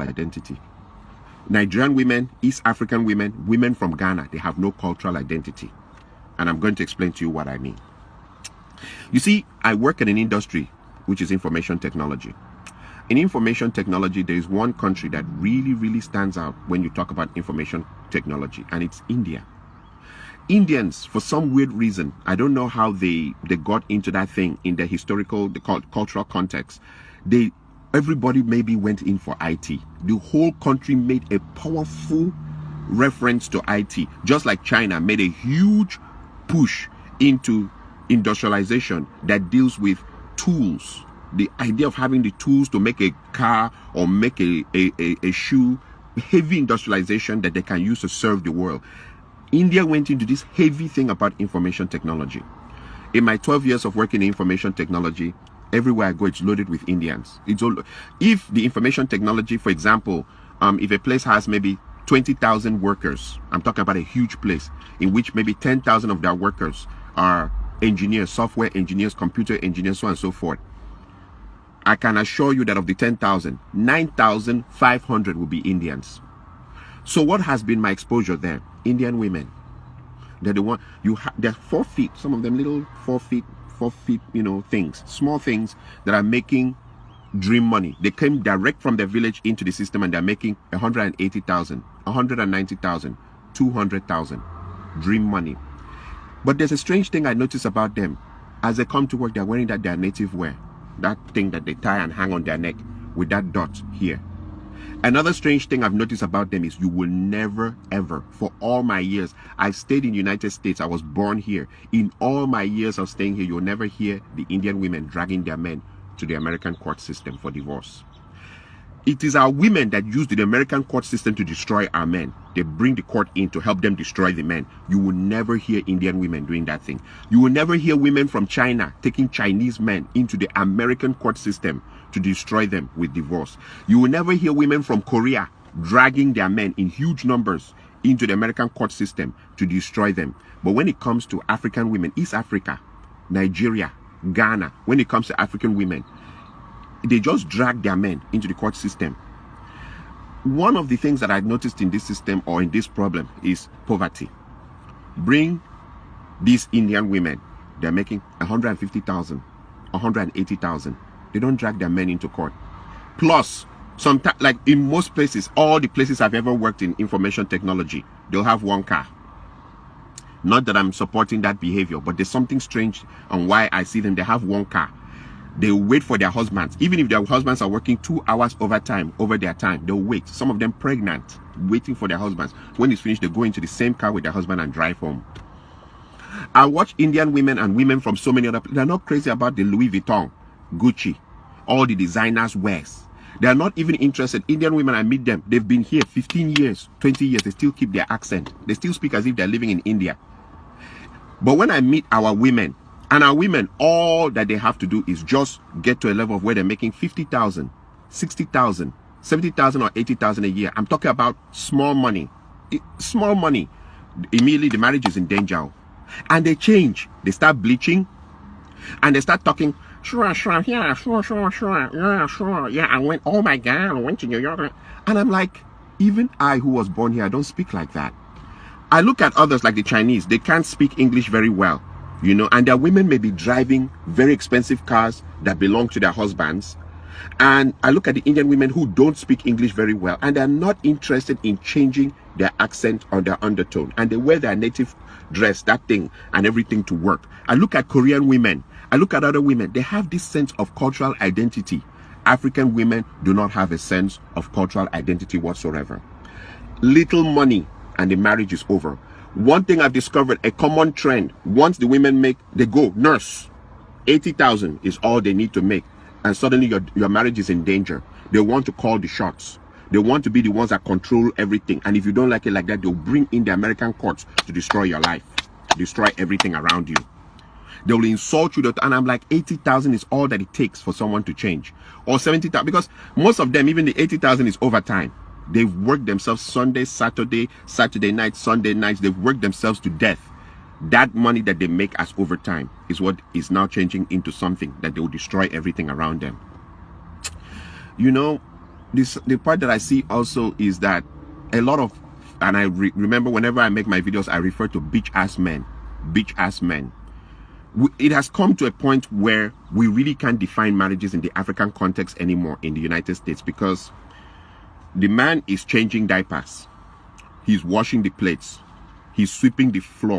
identity. Nigerian women, East African women, women from Ghana, they have no cultural identity. And I'm going to explain to you what I mean. You see, I work in an industry which is information technology. In information technology, there is one country that really stands out when you talk about information technology, and it's India. Indians, for some weird reason, I don't know how they got into that thing in the historical, the cultural context. Everybody maybe went in for IT. The whole country made a powerful reference to IT, just like China made a huge push into industrialization that deals with tools. The idea of having the tools to make a car or make a shoe, heavy industrialization that they can use to serve the world. India went into this heavy thing about information technology. In my 12 years of working in information technology, everywhere I go, it's loaded with Indians. If the information technology, for example, if a place has maybe 20,000 workers, I'm talking about a huge place, in which maybe 10,000 of their workers are engineers, software engineers, computer engineers, so on and so forth. I can assure you that of the 10,000, 9,500 will be Indians. So what has been my exposure there? Indian women. They're the one, they're 4 feet, some of them little 4 feet, things, small things that are making dream money. They came direct from their village into the system and they're making 180,000, 190,000, 200,000 dream money. But there's a strange thing I notice about them. As they come to work, they're wearing their native wear, that thing that they tie and hang on their neck with that dot here. Another strange thing I've noticed about them is you will never ever, for all my years, I stayed in the United States, I was born here. In all my years of staying here, you'll never hear the Indian women dragging their men to the American court system for divorce. It is our women that use the American court system to destroy our men. They bring the court in to help them destroy the men. You will never hear Indian women doing that thing. You will never hear women from China taking Chinese men into the American court system to destroy them with divorce. You will never hear women from Korea dragging their men in huge numbers into the American court system to destroy them. But when it comes to African women, East Africa, Nigeria, Ghana, when it comes to African women, they just drag their men into the court system. One of the things that I've noticed in this system or in this problem is poverty. Bring these Indian women, they're making 150,000, 180,000. They don't drag their men into court. Plus, sometimes, like in most places, all the places I've ever worked in information technology, they'll have one car. Not that I'm supporting that behavior, but there's something strange on why I see them. They have one car. They wait for their husbands. Even if their husbands are working 2 hours overtime over their time, they'll wait. Some of them pregnant, waiting for their husbands. When it's finished, they go into the same car with their husband and drive home. I watch Indian women and women from so many other places. They're not crazy about the Louis Vuitton, Gucci, all the designers wears. They are not even interested. Indian women, I meet them. They've been here 15 years, 20 years. They still keep their accent. They still speak as if they're living in India. But when I meet our women, and our women, all that they have to do is just get to a level of where they're making 50,000, 60,000, 70,000 or 80,000 a year. I'm talking about small money. Small money. Immediately the marriage is in danger. And they change. They start bleaching. And they start talking, sure, yeah, sure. Yeah, I went, oh my God, I went to New York. And I'm like, even I who was born here, I don't speak like that. I look at others like the Chinese. They can't speak English very well. And their women may be driving very expensive cars that belong to their husbands. And I look at the Indian women who don't speak English very well, and they're not interested in changing their accent or their undertone. And they wear their native dress, that thing, and everything to work. I look at Korean women. I look at other women. They have this sense of cultural identity. African women do not have a sense of cultural identity whatsoever. Little money, and the marriage is over. One thing I've discovered, a common trend, once the women make, they go, nurse, 80,000 is all they need to make. And suddenly your marriage is in danger. They want to call the shots. They want to be the ones that control everything. And if you don't like it like that, they'll bring in the American courts to destroy your life, destroy everything around you. They will insult you. And I'm like, 80,000 is all that it takes for someone to change. Or 70,000, because most of them, even the 80,000 is overtime. They've worked themselves Sunday, Saturday night, Sunday nights. They've worked themselves to death. That money that they make as overtime is what is now changing into something that they will destroy everything around them. the part that I see also is that a lot of, and I remember whenever I make my videos, I refer to bitch ass men. It has come to a point where we really can't define marriages in the African context anymore in the United States, because the man is changing diapers, he's washing the plates, he's sweeping the floor.